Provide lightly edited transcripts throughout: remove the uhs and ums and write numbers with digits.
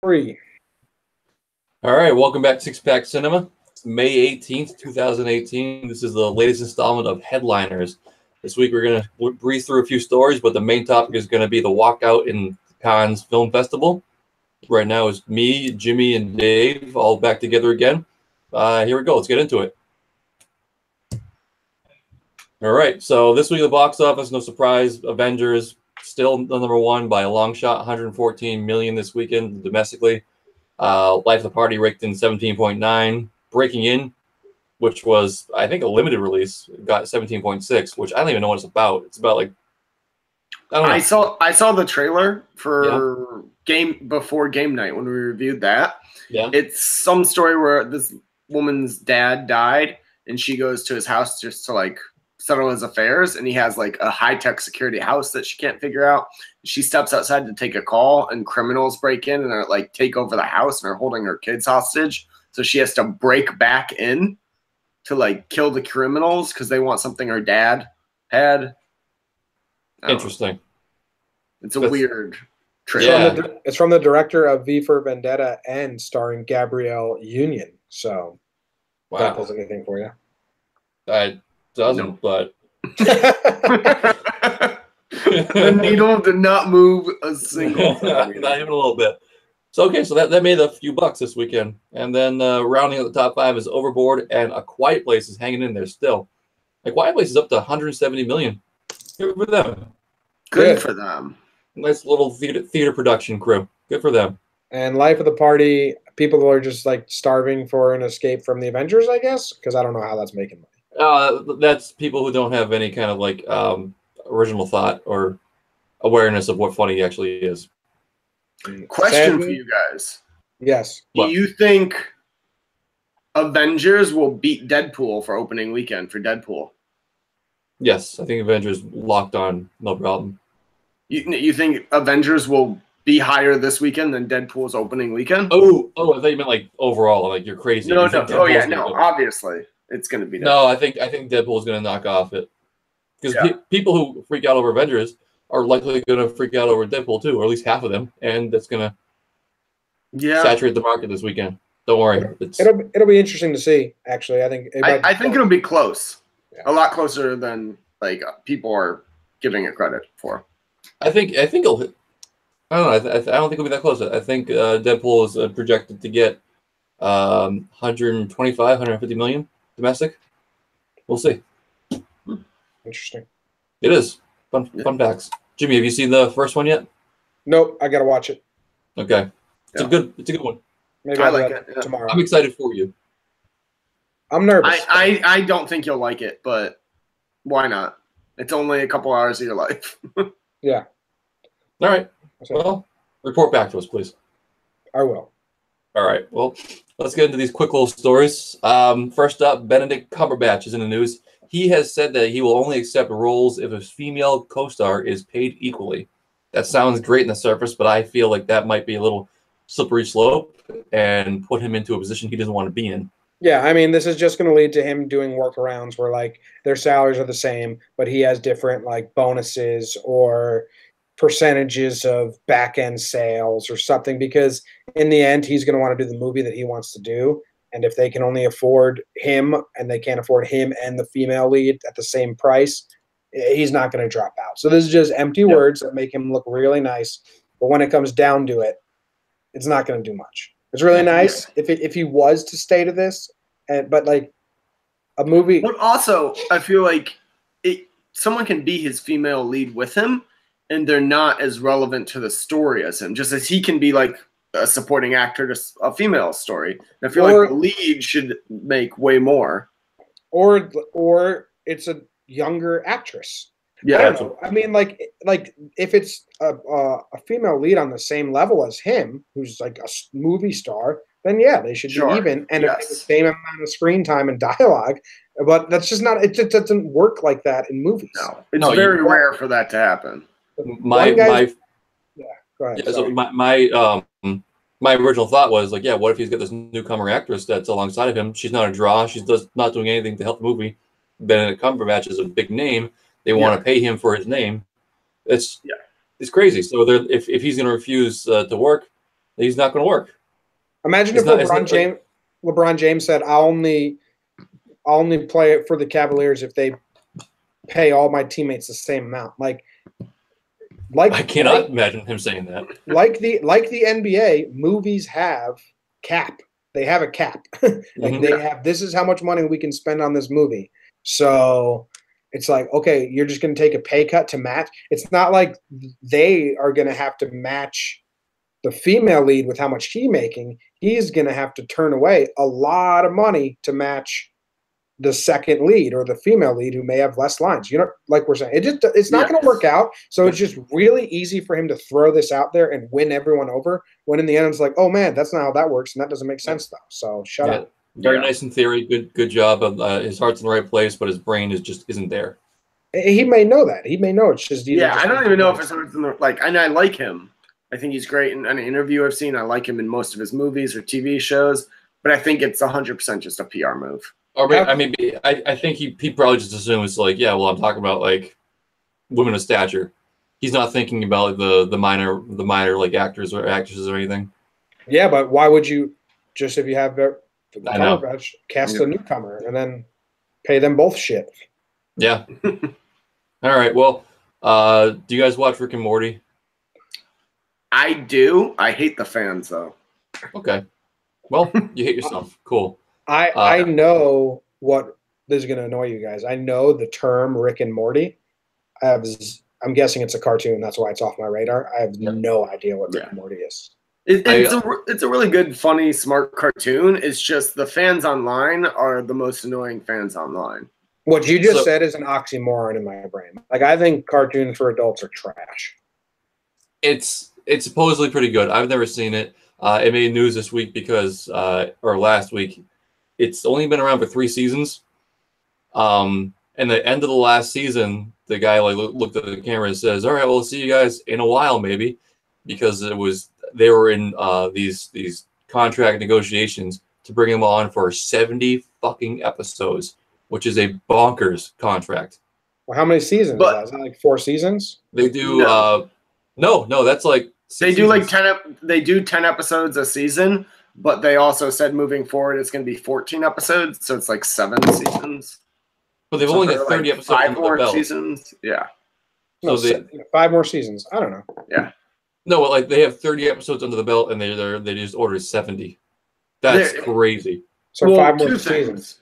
Three. All right, welcome back to Six Pack Cinema. It's May 18th, 2018. This is the latest installment of Headliners. This week we're going to breeze through a few stories, but the main topic is going to be the walkout in Cannes Film Festival. Right now it's me, Jimmy, and Dave all back together again. Here we go. Let's get into it. All right, so this week at the box office, no surprise, Avengers still the number one by a long shot, 114 million this weekend domestically. Life of the Party raked in 17.9. Breaking In, which was, I think, a limited release, got 17.6, which I don't even know what it's about. It's about, like, I don't know. I saw the trailer for before game night when we reviewed that. Yeah. It's some story where this woman's dad died and she goes to his house just to like settle his affairs, and he has like a high-tech security house that she can't figure out. She steps outside to take a call, and criminals break in and are like take over the house and are holding her kids hostage. So she has to break back in to like kill the criminals because they want something her dad had. Interesting. It's a weird trailer. Yeah. It's from the director of V for Vendetta and starring Gabrielle Union. So, Wow. that pulls anything for you? It doesn't, but the needle did not move a single not even a little bit. So okay, so that made a few bucks this weekend, and then rounding out the top five is Overboard, and A Quiet Place is hanging in there still. A Quiet Place is up to 170 million. Good for them. Good for them. Nice little theater production crew. Good for them. And Life of the Party, people are just like starving for an escape from the Avengers, I guess, because I don't know how that's making money. That's people who don't have any kind of like original thought or awareness of what funny actually is. Question for you guys. Yes. Do you think Avengers will beat Deadpool for opening weekend for Deadpool? Yes, I think Avengers locked on, no problem. You think Avengers will be higher this weekend than Deadpool's opening weekend? Oh, I thought you meant like overall, like you're crazy. No. Obviously it's going to be. No, I think Deadpool is going to knock off it because people who freak out over Avengers are likely going to freak out over Deadpool too, or at least half of them, and that's going to saturate the market this weekend. Don't worry. It'll be interesting to see. Actually, I think it'll be close. Yeah. A lot closer than like people are giving it credit for. I think it'll hit. I don't know. I don't think it'll be that close. I think Deadpool is projected to get 125, 150 million domestic. We'll see. Interesting. It is fun facts. Jimmy, have you seen the first one yet? Nope. I gotta watch it. Okay, it's a good one. Maybe I like it tomorrow. I'm excited for you. I'm nervous. I don't think you'll like it, but why not? It's only a couple hours of your life. Yeah. All right. Well, report back to us, please. I will. All right. Well, let's get into these quick little stories. First up, Benedict Cumberbatch is in the news. He has said that he will only accept roles if a female co-star is paid equally. That sounds great in the surface, but I feel like that might be a little slippery slope and put him into a position he doesn't want to be in. Yeah, I mean, this is just going to lead to him doing workarounds where, like, their salaries are the same, but he has different, like, bonuses or percentages of back-end sales or something, because in the end, he's going to want to do the movie that he wants to do, and if they can only afford him and they can't afford him and the female lead at the same price, he's not going to drop out. So this is just empty words that make him look really nice, but when it comes down to it, it's not going to do much. It's really nice if he was to stay to this, but like a movie. But also, I feel like someone can be his female lead with him, and they're not as relevant to the story as him. Just as he can be like a supporting actor to a female story. And I feel like the lead should make way more. Or it's a younger actress. Yeah, I don't know. I mean, like if it's a female lead on the same level as him, who's like a movie star, then yeah, they should be even, and the same amount of screen time and dialogue. But that's just not. It just doesn't work like that in movies. No, it's very rare for that to happen. Go ahead. Yeah, so my original thought was like, what if he's got this newcomer actress that's alongside of him? She's not a draw. She's not doing anything to help the movie. Benedict Cumberbatch is a big name. They want to pay him for his name. It's crazy. So if he's going to refuse to work, he's not going to work. Imagine It's if not- it's not like- LeBron James said, I'll only play it for the Cavaliers if they pay all my teammates the same amount. Like I cannot imagine him saying that. Like the NBA, movies have cap. They have a cap. They have, this is how much money we can spend on this movie. So it's like, okay, you're just going to take a pay cut to match. It's not like they are going to have to match the female lead with how much he's making. He's going to have to turn away a lot of money to match the second lead or the female lead who may have less lines. Like we're saying, it's not going to work out. So it's just really easy for him to throw this out there and win everyone over, when in the end it's like, oh man, that's not how that works, and that doesn't make sense though. So shut up. Very nice in theory. Good job. His heart's in the right place, but his brain just isn't there. He may know that. He may know it's just. I don't even know if it's in the, like. And I like him. I think he's great in an interview I've seen. I like him in most of his movies or TV shows. But I think it's 100% just a PR move. Or I mean, I think he probably just assumes like, yeah, well, I'm talking about like women of stature. He's not thinking about the minor like actors or actresses or anything. Yeah, but why would you just, if you have their Cumberbatch, cast a newcomer and then pay them both shit? Yeah. All right. Well, do you guys watch Rick and Morty? I do. I hate the fans though. Okay. Well, you hate yourself. Cool. I know what this is going to annoy you guys. I know the term Rick and Morty. I'm guessing it's a cartoon. That's why it's off my radar. I have no idea what Rick and Morty is. It's a really good, funny, smart cartoon. It's just the fans online are the most annoying fans online. What you just said is an oxymoron in my brain. Like, I think cartoons for adults are trash. It's supposedly pretty good. I've never seen it. It made news this week because, or last week, it's only been around for 3 seasons. And the end of the last season, the guy like looked at the camera and says, "All right, we'll see you guys in a while, maybe," because they were in these contract negotiations to bring him on for 70 fucking episodes, which is a bonkers contract. Well, how many seasons? Is that like 4 seasons? They do. No, that's like they do like 10. They do 10 episodes a season, but they also said moving forward it's going to be 14 episodes, so it's like 7 seasons. But they've only got 30 episodes. 5 more seasons. Yeah. So 5 more seasons. I don't know. Yeah. No, like they have 30 episodes under the belt, and they just ordered 70. That's crazy. So 5 more seasons.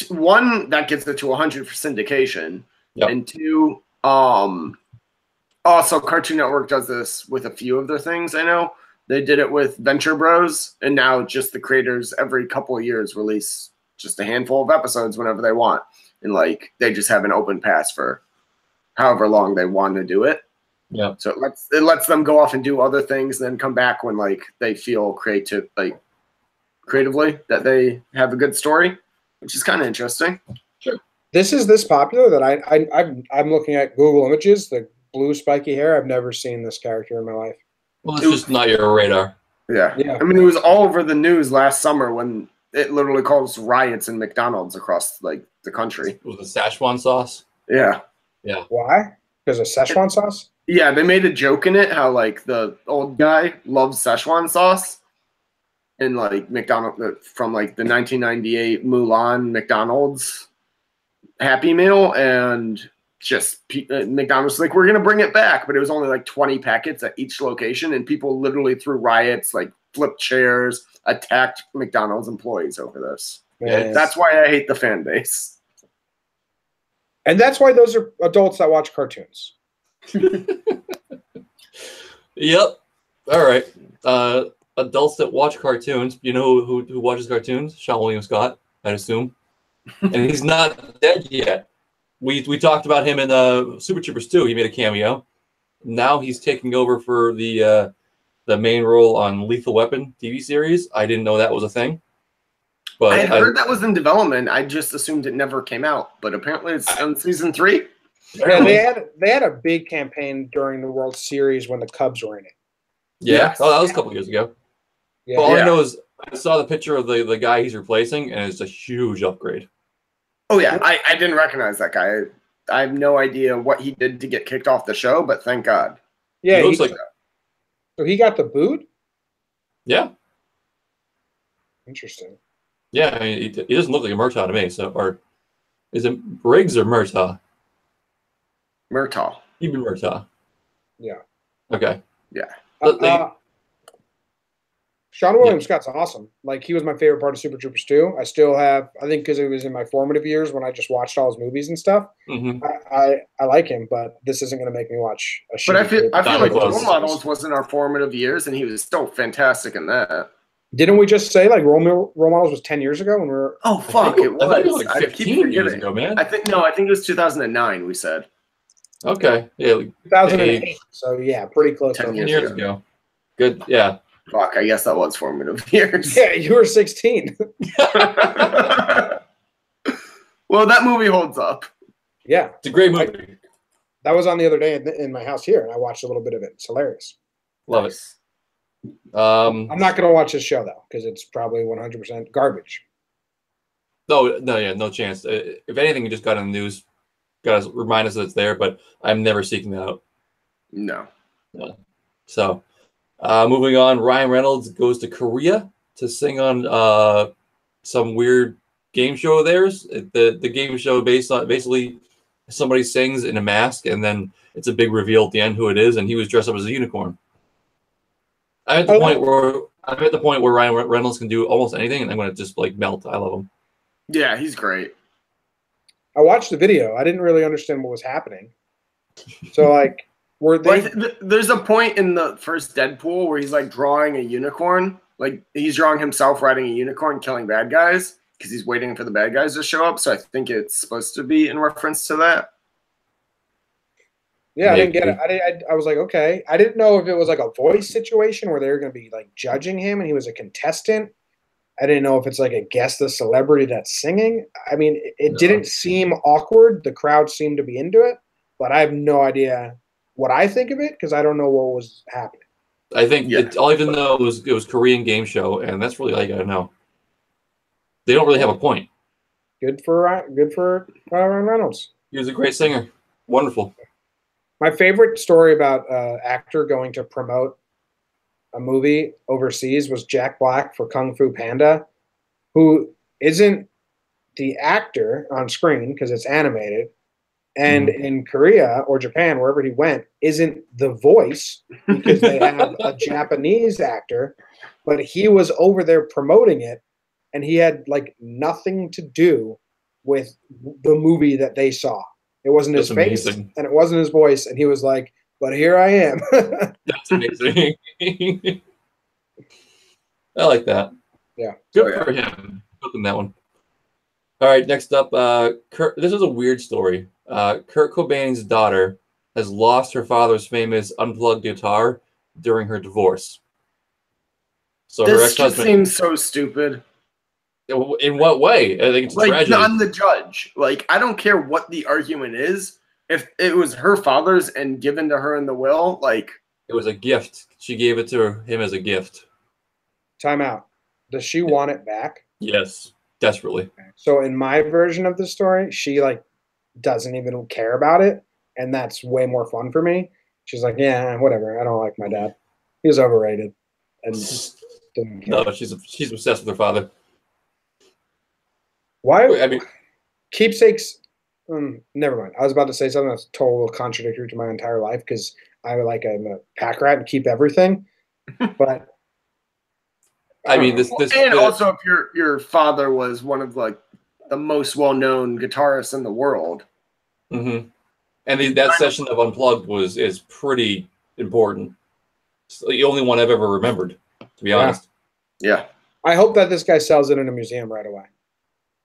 One, that gets it to 100 for syndication, and 2, also Cartoon Network does this with a few of their things. I know they did it with Venture Bros, and now just the creators every couple of years release just a handful of episodes whenever they want, and like they just have an open pass for however long they want to do it. Yeah. So it lets them go off and do other things, and then come back when like they feel creatively that they have a good story, which is kind of interesting. Sure. This is this popular that I'm looking at Google Images, the blue spiky hair. I've never seen this character in my life. Well, it's just not your radar. Yeah. I mean, it was all over the news last summer when it literally caused riots in McDonald's across like the country. Was it Szechuan sauce? Yeah. Yeah. Why? Because of Szechuan sauce? Yeah, they made a joke in it how like the old guy loves Szechuan sauce, and like McDonald's from like the 1998 Mulan McDonald's Happy Meal, and just McDonald's was like, we're gonna bring it back, but it was only like 20 packets at each location, and people literally threw riots, like flipped chairs, attacked McDonald's employees over this. Yes. That's why I hate the fan base. And that's why those are adults that watch cartoons. Yep. All right. Adults that watch cartoons. You know who watches cartoons? Sean William Scott, I'd assume. And he's not dead yet. We talked about him in Super Troopers 2. He made a cameo. Now he's taking over for the main role on Lethal Weapon TV series. I didn't know that was a thing. But I heard that was in development. I just assumed it never came out. But apparently it's on season 3. Yeah, they had a big campaign during the World Series when the Cubs were in it. Yeah. Yes. Oh, that was a couple years ago. Yeah. But all I know is I saw the picture of the guy he's replacing, and it's a huge upgrade. Oh, yeah. I didn't recognize that guy. I have no idea what he did to get kicked off the show, but thank God. Yeah, he looks like. So he got the boot? Yeah. Interesting. Yeah, I mean, he doesn't look like a Murtaugh to me. So, or is it Briggs or Murtaugh? Murtaugh. Even Murtaugh. Yeah. Okay. Yeah. Sean William Scott's awesome. Like, he was my favorite part of Super Troopers 2. I still have, I think because it was in my formative years when I just watched all his movies and stuff. Mm-hmm. I like him, but this isn't going to make me watch a But I feel Not like close. Role Models wasn't our formative years, and he was still fantastic in that. Didn't we just say like Role Models was 10 years ago when we were? Oh fuck, it was. I think it was like I 15 keep years forgetting. ago, man. I think it was 2009. We said. Okay. Yeah. Like 2008. So yeah, pretty close. 10 10 years ago. Good. Yeah. Fuck, I guess that was formative years. Yeah, you were 16. Well, that movie holds up. Yeah, It's a great movie. that was on the other day in my house here, and I watched a little bit of it. It's hilarious. Love Nice. it. I'm not going to watch this show though because it's probably 100% garbage. No, yeah, no chance. If anything, you just got in the news, got to remind us that it's there, but I'm never seeking that out. No. So, moving on, Ryan Reynolds goes to Korea to sing on some weird game show of theirs. The game show based on basically somebody sings in a mask, and then it's a big reveal at the end who it is, and he was dressed up as a unicorn. I'm at the point where Ryan Reynolds can do almost anything, and I'm going to just like melt. I love him. Yeah, he's great. I watched the video. I didn't really understand what was happening. So like, were they? There's a point in the first Deadpool where he's like drawing a unicorn. Like he's drawing himself riding a unicorn, killing bad guys because he's waiting for the bad guys to show up. So I think it's supposed to be in reference to that. Yeah, I didn't get it. I was like, okay. I didn't know if it was like a voice situation where they were going to be like judging him and he was a contestant. I didn't know if it's like a guest, the celebrity that's singing. I mean, it didn't seem awkward. The crowd seemed to be into it, but I have no idea what I think of it because I don't know what was happening. I think all I even know it was Korean game show, and that's really all you got to know. They don't really have a point. Good for Ryan Reynolds. He was a great singer. Wonderful. My favorite story about actor going to promote a movie overseas was Jack Black for Kung Fu Panda, who isn't the actor on screen because it's animated, and in Korea or Japan, wherever he went, isn't the voice because they have a Japanese actor, but he was over there promoting it, and he had like nothing to do with the movie that they saw. It wasn't his face, and it wasn't his voice, and he was like, "But here I am." That's amazing. I like that. Yeah, good for him. Good in that one. All right, next up, this is a weird story. Kurt Cobain's daughter has lost her father's famous unplugged guitar during her divorce. So her ex-husband seems so stupid. In what way? I think it's a tragedy. I'm the judge. Like, I don't care what the argument is. If it was her father's and given to her in the will, like it was a gift. She gave it to him as a gift. Time out. Does she want it back? Yes, desperately. So in my version of the story, she like doesn't even care about it, and that's way more fun for me. She's like, yeah, whatever. I don't like my dad. He was overrated. And didn't care. No, she's obsessed with her father. Why? I mean, keepsakes. Never mind. I was about to say something that's totally contradictory to my entire life because I'm a pack rat and keep everything. But I mean, also if your father was one of like the most well-known guitarists in the world. Mm-hmm. And that session of Unplugged is pretty important. It's the only one I've ever remembered, to be honest. Yeah. I hope that this guy sells it in a museum right away.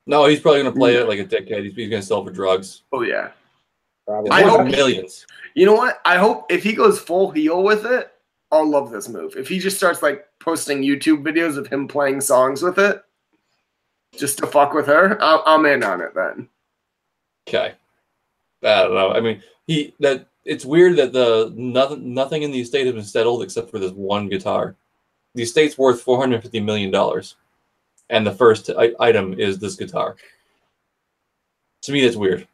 No, he's probably going to play it like a dickhead. He's going to sell it for drugs. Oh, yeah. Probably. I hope millions. You know what? I hope if he goes full heel with it, I'll love this move. If he just starts like posting YouTube videos of him playing songs with it, just to fuck with her, I'm in on it then. Okay. I don't know. I mean, it's weird that nothing in the estate has been settled except for this one guitar. The estate's worth $450 million. And the first item is this guitar. To me, that's weird.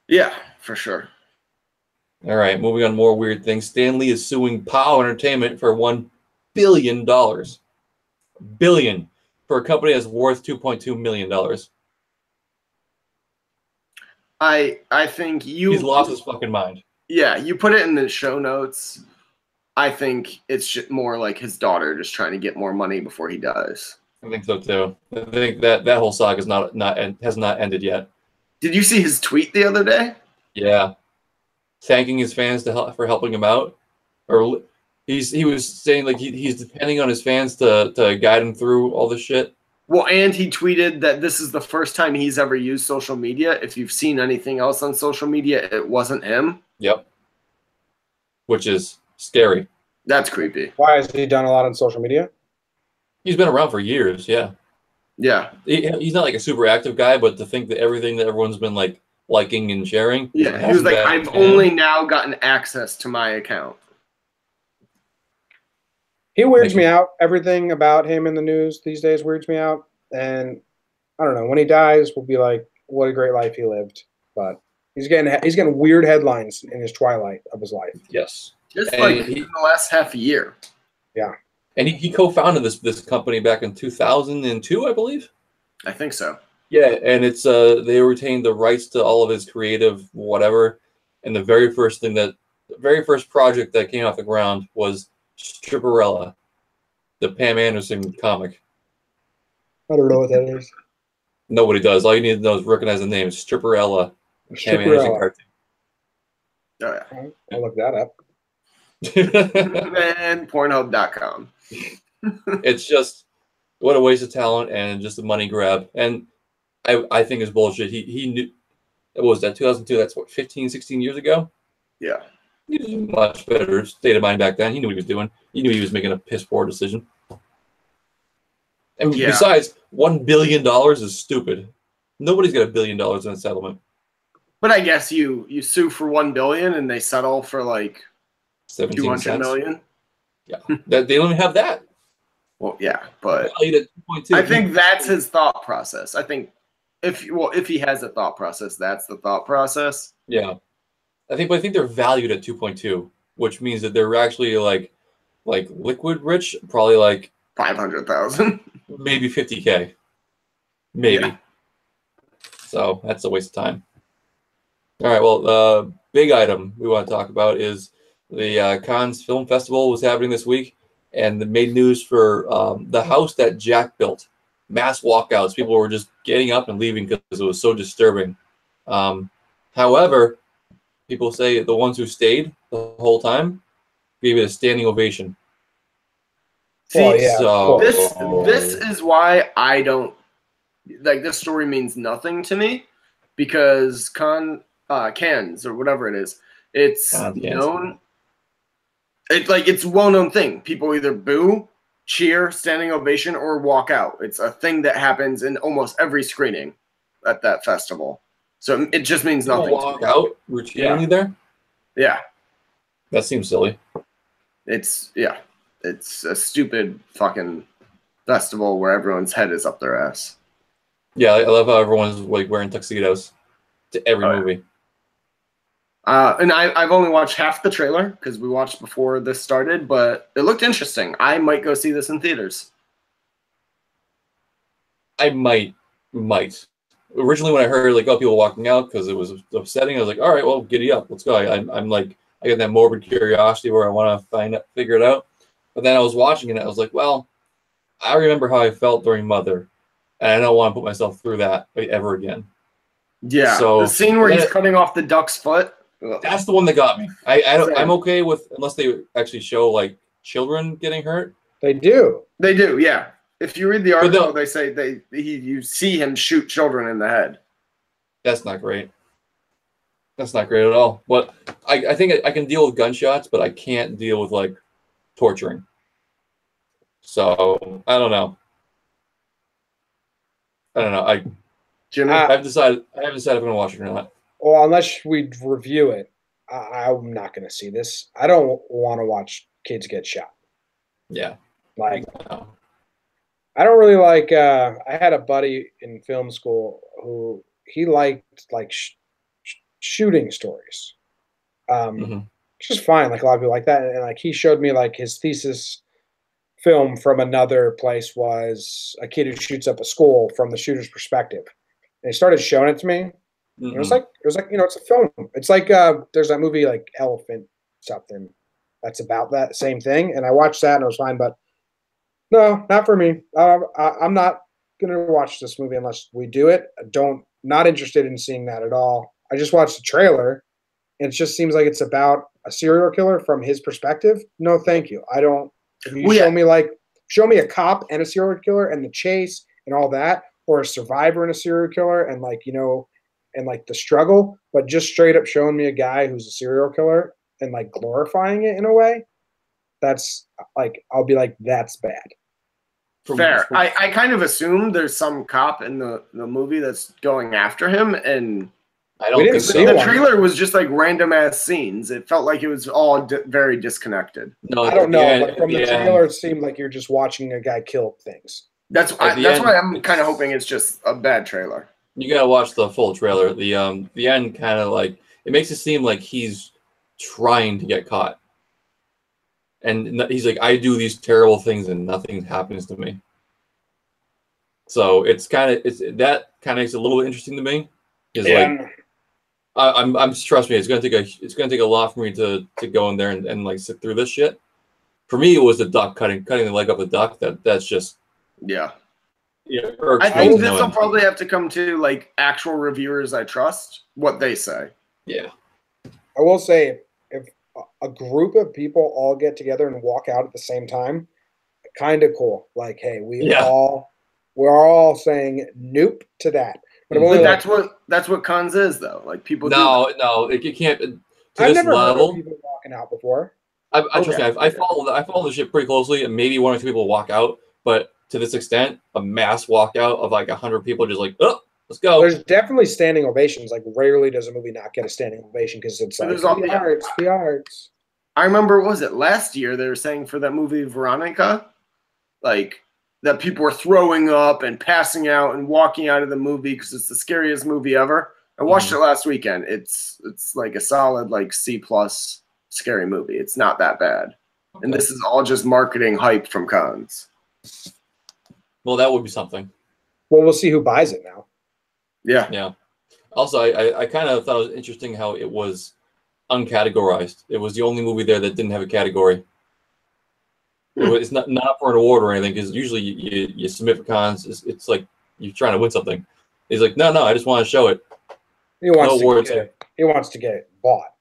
Yeah, for sure. All right, moving on to more weird things. Stan Lee is suing POW Entertainment for $1 billion. Billion for a company that's worth $2.2 million. I think He's lost his fucking mind. Yeah, you put it in the show notes. I think it's more like his daughter just trying to get more money before he dies. I think so too. I think that whole saga has not ended yet. Did you see his tweet the other day? Yeah, thanking his fans for helping him out, or he was saying like he's depending on his fans to guide him through all this shit. Well, and he tweeted that this is the first time he's ever used social media. If you've seen anything else on social media, it wasn't him. Yep. Which is scary. That's creepy. Why has he done a lot on social media? He's been around for years, yeah. Yeah. He's not like a super active guy, but to think that everything that everyone's been like liking and sharing. Yeah, he was like, I've only now gotten access to my account. He weirds me out. Everything about him in the news these days weirds me out. And I don't know. When he dies, we'll be like, what a great life he lived. But he's getting weird headlines in his twilight of his life. Yes. Just like in the last half a year. Yeah. And he co-founded this company back in 2002, I believe. I think so. Yeah, and it's they retained the rights to all of his creative whatever. And the very first project that came off the ground was Stripperella, the Pam Anderson comic. I don't know what that is. Nobody does. All you need to know is recognize the name. Stripperella. Pam Anderson cartoon. Oh, yeah. I'll look that up. And Pornhub.com. It's just what a waste of talent and just a money grab. And I think it's bullshit. He knew, what was that, 2002? That's what, 15, 16 years ago? Yeah. He was in a much better state of mind back then. He knew what he was doing. He knew he was making a piss poor decision. And besides, $1 billion is stupid. Nobody's got $1 billion in a settlement. But I guess you sue for $1 billion and they settle for like 200 million. Yeah, they don't even have that. Well, yeah, but I think that's his thought process. I think if he has a thought process, that's the thought process. Yeah, I think they're valued at 2.2, which means that they're actually like liquid rich, probably like 500,000, maybe 50K, maybe. Yeah. So that's a waste of time. All right, well, the big item we want to talk about is the Cannes Film Festival was happening this week, and it made news for the house that Jack built. Mass walkouts. People were just getting up and leaving because it was so disturbing. However, people say the ones who stayed the whole time gave it a standing ovation. See, yeah, so this is why I don't like this story means nothing to me, because Cannes or whatever it is, it's known. It's a well-known thing. People either boo, cheer, standing ovation, or walk out. It's a thing that happens in almost every screening at that festival. So it just means nothing. Walk out routinely there? Yeah. That seems silly. It's a stupid fucking festival where everyone's head is up their ass. Yeah, I love how everyone's like wearing tuxedos to every movie. And I've only watched half the trailer because we watched before this started, but it looked interesting. I might go see this in theaters. I might. Originally, when I heard like people walking out because it was upsetting, I was like, all right, well, giddy up, let's go. I'm like, I got that morbid curiosity where I want to figure it out. But then I was watching it, and I was like, well, I remember how I felt during Mother, and I don't want to put myself through that ever again. Yeah, so the scene where he's cutting off the duck's foot. That's the one that got me. I'm okay with, unless they actually show like children getting hurt. They do. They do, yeah. If you read the article, they say you see him shoot children in the head. That's not great. That's not great at all. But I think I can deal with gunshots, but I can't deal with like torturing. So I don't know. Jimmy, I haven't decided if I'm gonna watch it or not. Well, unless we review it, I'm not going to see this. I don't want to watch kids get shot. Yeah. Like, no. I don't really like. I had a buddy in film school who he liked like shooting stories. Which is fine. Like a lot of people like that, and like he showed me like his thesis film from another place was a kid who shoots up a school from the shooter's perspective. And he started showing it to me. It was like it's a film. It's like there's that movie like Elephant something that's about that same thing. And I watched that and it was fine, but no, not for me. I'm not gonna watch this movie unless we do it. Not interested in seeing that at all. I just watched the trailer, and it just seems like it's about a serial killer from his perspective. No, thank you. I don't. If you show me a cop and a serial killer and the chase and all that, or a survivor and a serial killer and and like the struggle, but just straight up showing me a guy who's a serial killer and like glorifying it in a way, that's like I'll be like, that's bad. Fair. I kind of assume there's some cop in the movie that's going after him, and I don't think so. The trailer was just like random ass scenes. It felt like it was all very disconnected. No, I don't know, but from the trailer, it seemed like you're just watching a guy kill things. That's why I'm kind of hoping it's just a bad trailer. You gotta watch the full trailer. The end kind of like it makes it seem like he's trying to get caught, and he's like, I do these terrible things and nothing happens to me. So that kind of makes it a little bit interesting to me. I'm trust me, it's gonna take a lot for me to go in there and like sit through this shit. For me, it was the duck cutting the leg off the duck. That's just yeah. I think this will probably have to come to like actual reviewers I trust what they say. Yeah, I will say if a group of people all get together and walk out at the same time, kind of cool. Like, hey, we're all saying nope to that. But that's what cons is though. Like people. No, you can't. I've never heard of people walking out before. I follow the shit pretty closely, and maybe one or two people walk out, but to this extent, a mass walkout of like 100 people just like, oh, let's go. There's definitely standing ovations. Like rarely does a movie not get a standing ovation because it's like the arts. I remember, what was it last year? They were saying for that movie Veronica, like that people were throwing up and passing out and walking out of the movie because it's the scariest movie ever. I watched it last weekend. It's like a solid like C+ scary movie. It's not that bad. Okay. And this is all just marketing hype from cons. Well, that would be something. Well, we'll see who buys it now. Yeah. Yeah. Also, I kind of thought it was interesting how it was uncategorized. It was the only movie there that didn't have a category. It's not up for an award or anything, because usually you submit for cons. It's like you're trying to win something. He's like, no, I just want to show it. He wants to get it bought.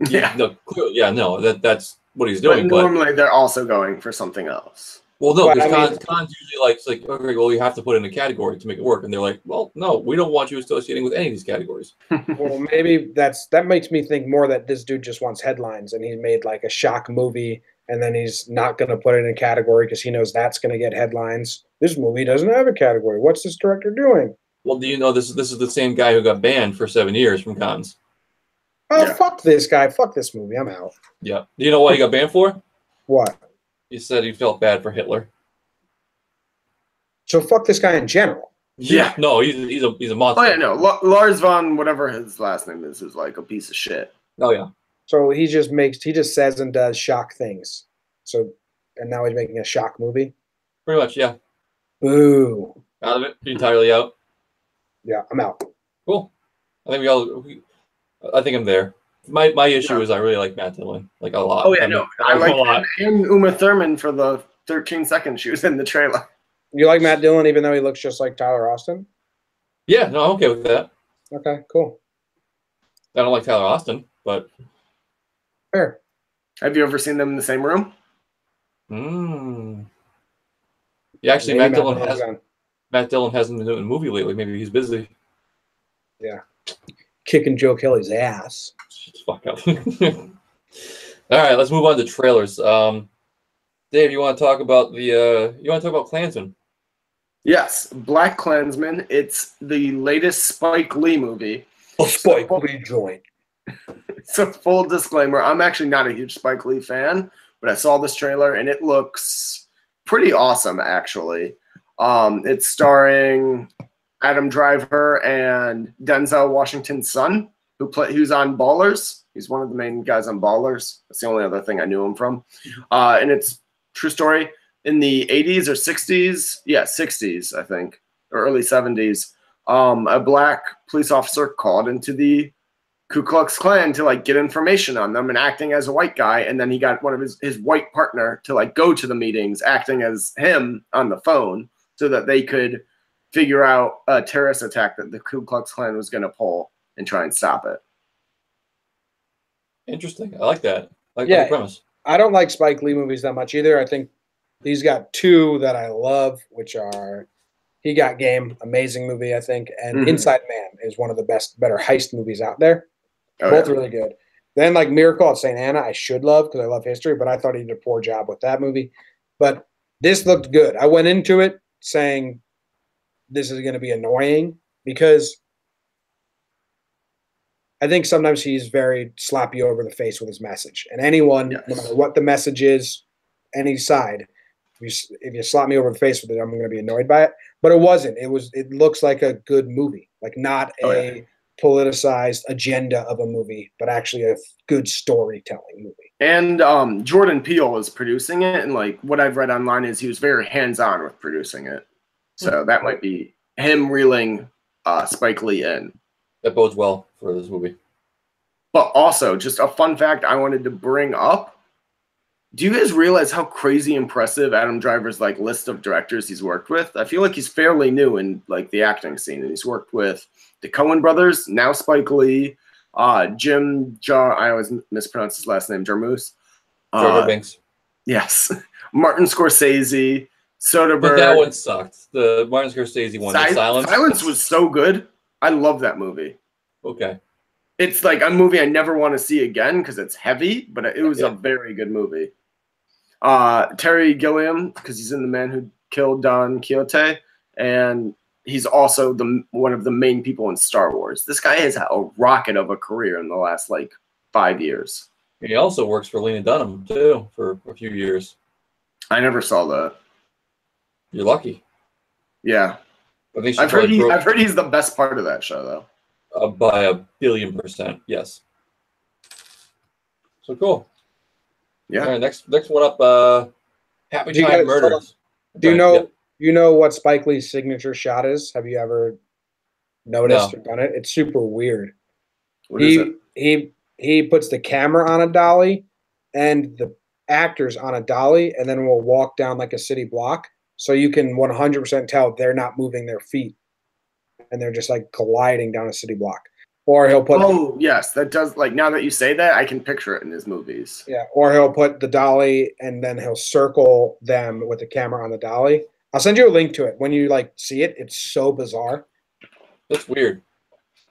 Yeah. That's what he's doing. But normally they're also going for something else. Well, no, because cons usually it's like, okay, well, you have to put in a category to make it work. And they're like, well, no, we don't want you associating with any of these categories. Well, maybe that makes me think more that this dude just wants headlines and he made like a shock movie and then he's not going to put it in a category because he knows that's going to get headlines. This movie doesn't have a category. What's this director doing? Well, do you know this is the same guy who got banned for 7 years from cons? Oh, yeah. Fuck this guy. Fuck this movie. I'm out. Yeah. Do you know what he got banned for? What? He said he felt bad for Hitler. So fuck this guy in general. Yeah. No, he's a monster. Oh yeah, no. Lars von whatever his last name is like a piece of shit. Oh yeah. So he just says and does shock things. So and now he's making a shock movie. Pretty much, yeah. Boo. Out of it? Entirely out. Yeah, I'm out. Cool. I think I'm there. My issue is I really like Matt Dillon, like a lot. Oh yeah, I like a lot. And Uma Thurman for the 13 seconds she was in the trailer. You like Matt Dillon even though he looks just like Tyler Austin? Yeah, no, I'm okay with that. Okay, cool. I don't like Tyler Austin, but fair. Have you ever seen them in the same room? Yeah, actually, Matt Dillon hasn't been doing a movie lately. Maybe he's busy. Yeah. Kicking Joe Kelly's ass. Shut the fuck up. All right, let's move on to trailers. Dave, you want to talk about Klansman? Yes, Black Klansman. It's the latest Spike Lee movie. A Spike Lee joint. So full disclaimer, I'm actually not a huge Spike Lee fan, but I saw this trailer and it looks pretty awesome, actually. It's starring Adam Driver and Denzel Washington's son, who's on Ballers. He's one of the main guys on Ballers. That's the only other thing I knew him from. And it's true story. in the 80s or 60s. Yeah, 60s, I think, or early 70s. A black police officer called into the Ku Klux Klan to like get information on them and acting as a white guy. And then he got one of his white partner to like go to the meetings acting as him on the phone so that they could figure out a terrorist attack that the Ku Klux Klan was going to pull and try and stop it. Interesting. I like that. I like Yeah. the premise. I don't like Spike Lee movies that much either. I think he's got two that I love, which are He Got Game, amazing movie, I think, and Inside Man is one of the better heist movies out there. Both really good. Then like Miracle at St. Anna, I should love because I love history, but I thought he did a poor job with that movie. But this looked good. I went into it saying this is going to be annoying because I think sometimes he's very sloppy over the face with his message. And anyone, no matter what the message is, any side, if you slap me over the face with it, I'm going to be annoyed by it. But it wasn't. It looks like a good movie, like not a politicized agenda of a movie, but actually a good storytelling movie. And Jordan Peele is producing it, and like what I've read online is he was very hands-on with producing it. So that might be him reeling Spike Lee in. That bodes well for this movie. But also, just a fun fact I wanted to bring up. Do you guys realize how crazy impressive Adam Driver's like list of directors he's worked with? I feel like he's fairly new in like the acting scene, and he's worked with the Coen brothers, now Spike Lee, I always mispronounce his last name, Jarmusch. Jar Binks. Yes. Martin Scorsese, Soderbergh. But that one sucked. The Martin Scorsese one, Silence. Silence was so good. I love that movie. Okay. It's like a movie I never want to see again because it's heavy, but it was a very good movie. Terry Gilliam, because he's in The Man Who Killed Don Quixote, and he's also one of the main people in Star Wars. This guy has a rocket of a career in the last like 5 years. He also works for Lena Dunham too for a few years. I never saw that. You're lucky. Yeah, I think I've heard he's the best part of that show though. By 1,000,000,000%, yes. So cool. Yeah. All right, next one up. Happy Time Murders. Do you know what Spike Lee's signature shot is? Have you ever noticed or done it? It's super weird. What is it? He puts the camera on a dolly and the actors on a dolly, and then will walk down like a city block, so you can 100% tell they're not moving their feet, and they're just like gliding down a city block. Or he'll put. Oh yes, that does. Like now that you say that, I can picture it in his movies. Yeah, or he'll put the dolly and then he'll circle them with the camera on the dolly. I'll send you a link to it. When you like see it, it's so bizarre. That's weird.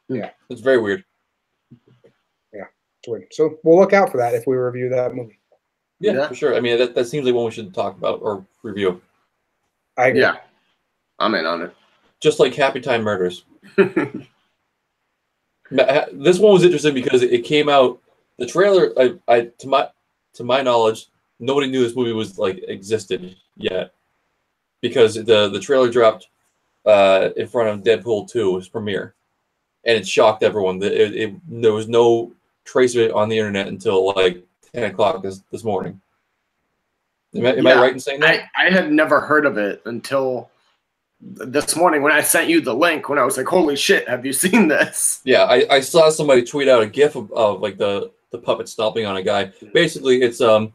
Yeah, it's very weird. Yeah, it's weird. So we'll look out for that if we review that movie. Yeah, for sure. I mean, that seems like one we should talk about or review. I agree. Yeah, I'm in on it. Just like Happy Time Murders. This one was interesting because it came out. The trailer, to my knowledge, nobody knew this movie was like existed yet, because the trailer dropped in front of Deadpool 2's premiere, and it shocked everyone. There was no trace of it on the internet until like 10 o'clock this morning. Am I right in saying that? I had never heard of it until this morning when I sent you the link, when I was like, holy shit, have you seen this? Yeah, I saw somebody tweet out a gif of like the puppet stomping on a guy. Basically, it's if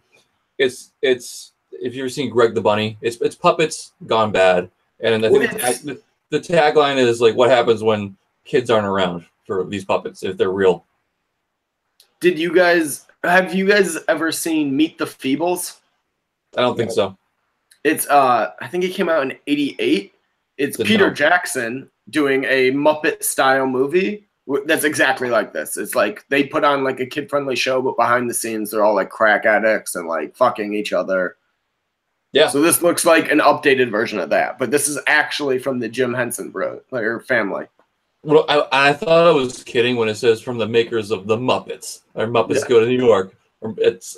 you've ever seen Greg the Bunny, it's puppets gone bad. And I think the tagline is like, what happens when kids aren't around for these puppets if they're real. Have you guys ever seen Meet the Feebles? I don't think so. It's I think it came out in '88. It's Peter Jackson doing a Muppet style movie that's exactly like this. It's like they put on like a kid friendly show, but behind the scenes they're all like crack addicts and like fucking each other. Yeah. So this looks like an updated version of that, but this is actually from the Jim Henson family. Well, I thought I was kidding when it says from the makers of the Muppets or Muppets Go to New York.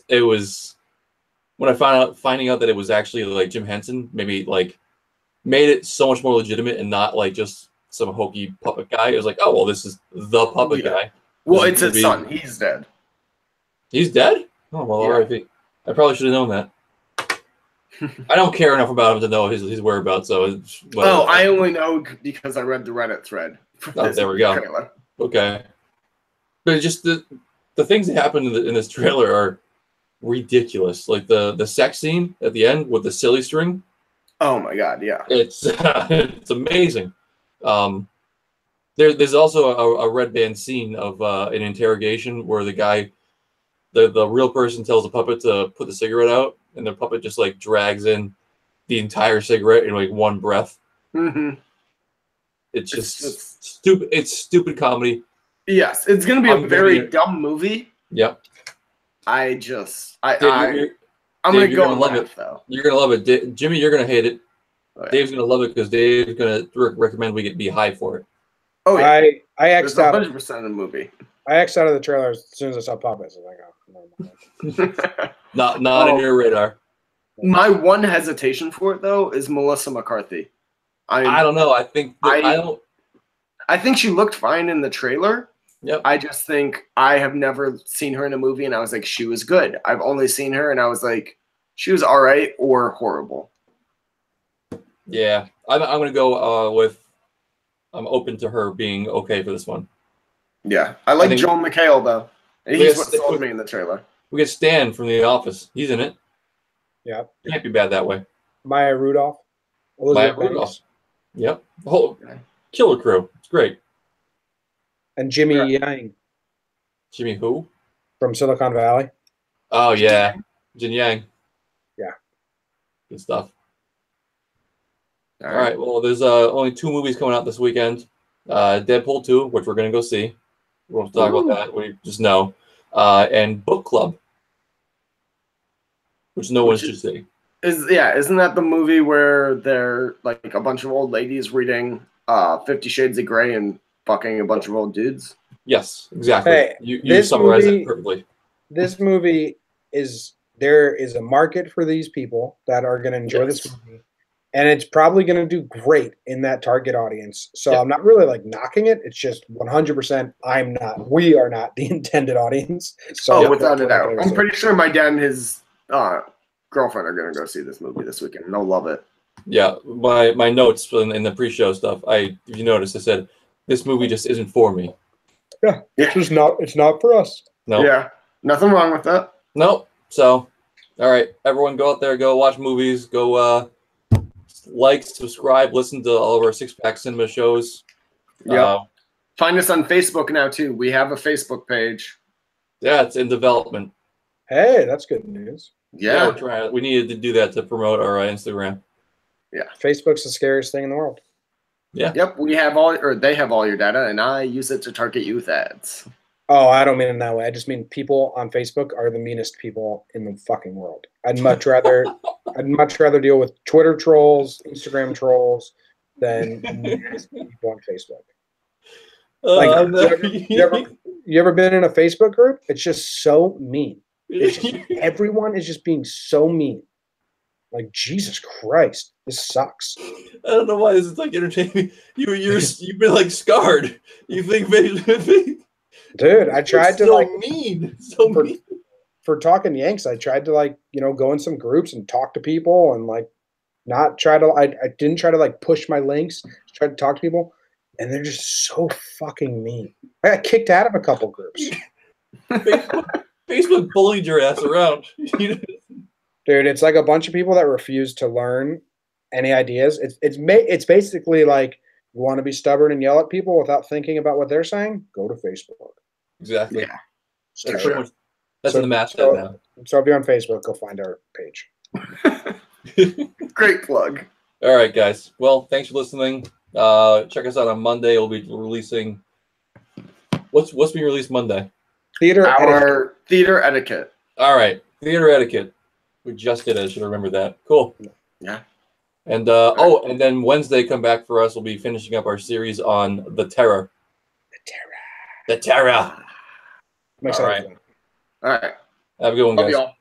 It was when I finding out that it was actually like Jim Henson, maybe like made it so much more legitimate and not like just some hokey puppet guy. It was like, oh well, this is the puppet guy. Well, it's his son. He's dead. He's dead? Oh well, R.I.P. I probably should have known that. I don't care enough about him to know his whereabouts. So it's, oh, I only know because I read the Reddit thread. Oh, there we go. Trailer. Okay, but just the things that happen in this trailer are ridiculous. Like the sex scene at the end with the silly string. Oh my god, yeah. It's it's amazing. There's also a red band scene of an interrogation where the guy, the real person tells the puppet to put the cigarette out, and the puppet just like drags in the entire cigarette in like one breath. Mm-hmm. It's just stupid. It's stupid comedy. Yes, it's gonna be a very dumb movie. Yep. I'm Dave, gonna go and love it though. You're gonna love it, Jimmy. You're gonna hate it. Oh, yeah. Dave's gonna love it because Dave's gonna recommend we be high for it. Oh yeah, I X'd out 100% of the movie. I X'd out of the trailer as soon as I saw puppets. I was like, oh, no. Not in your radar. My one hesitation for it though is Melissa McCarthy. I don't know. I think I think she looked fine in the trailer. Yep. I just think I have never seen her in a movie and I was like, she was good. I've only seen her and I was like, she was all right or horrible. Yeah, I'm gonna go with I'm open to her being okay for this one. Yeah, I like Joel McHale though. He's what sold me in the trailer. We get Stan from The Office. He's in it. Yeah, can't be bad that way. Maya Rudolph. Maya Rudolph. Yep, the whole killer crew. It's great. And Jimmy Yang. Jimmy who? From Silicon Valley. Oh yeah, Jin Yang. Yeah, good stuff. All right. Well, there's only 2 movies coming out this weekend. Deadpool 2, which we're going to go see. We won't talk about that. We just know. And Book Club, which no one should see. Isn't that the movie where they're like a bunch of old ladies reading 50 Shades of Grey and fucking a bunch of old dudes? Yes, exactly. Hey, you summarized it perfectly. This movie there is a market for these people that are going to enjoy this movie. And it's probably going to do great in that target audience. So I'm not really like knocking it. It's just 100% we are not the intended audience. So without a doubt. I'm pretty sure my dad and his girlfriend are going to go see this movie this weekend. And they'll love it. Yeah. My notes in the pre-show stuff, if you notice, I said, this movie just isn't for me. Yeah. It's not for us. No. Yeah. Nothing wrong with that. Nope. So, all right. Everyone go out there, go watch movies, go, like, subscribe, listen to all of our Six Pack Cinema shows. Yeah. Find us on Facebook now, too. We have a Facebook page. Yeah, it's in development. Hey, that's good news. Yeah. We're trying. We needed to do that to promote our Instagram. Yeah. Facebook's the scariest thing in the world. Yeah. Yep. They have all your data, and I use it to target youth ads. Oh, I don't mean it that way. I just mean people on Facebook are the meanest people in the fucking world. I'd much rather deal with Twitter trolls, Instagram trolls than people on Facebook. You ever been in a Facebook group? It's just so mean. Everyone is just being so mean. Like, Jesus Christ, this sucks. I don't know why this is like entertaining. You've been like scarred. You think Facebook? Dude, I tried to mean. For talking Yanks, I tried to go in some groups and talk to people and not try to. I didn't try to push my links. Just tried to talk to people, and they're just so fucking mean. I got kicked out of a couple groups. Facebook bullied your ass around. Dude, it's like a bunch of people that refuse to learn any ideas. It's basically like, you want to be stubborn and yell at people without thinking about what they're saying? Go to Facebook. Exactly. Yeah. That's in the mascot now. So if you're on Facebook, go find our page. Great plug. All right, guys. Well, thanks for listening. Check us out on Monday. We'll be releasing. What's being released Monday? Theater etiquette. All right, theater etiquette. We just did it. I should remember that. Cool. Yeah. And and then Wednesday, come back for us. We'll be finishing up our series on The Terror. The Terror. I'm excited for that. All right. Have a good one, Love guys. y'all.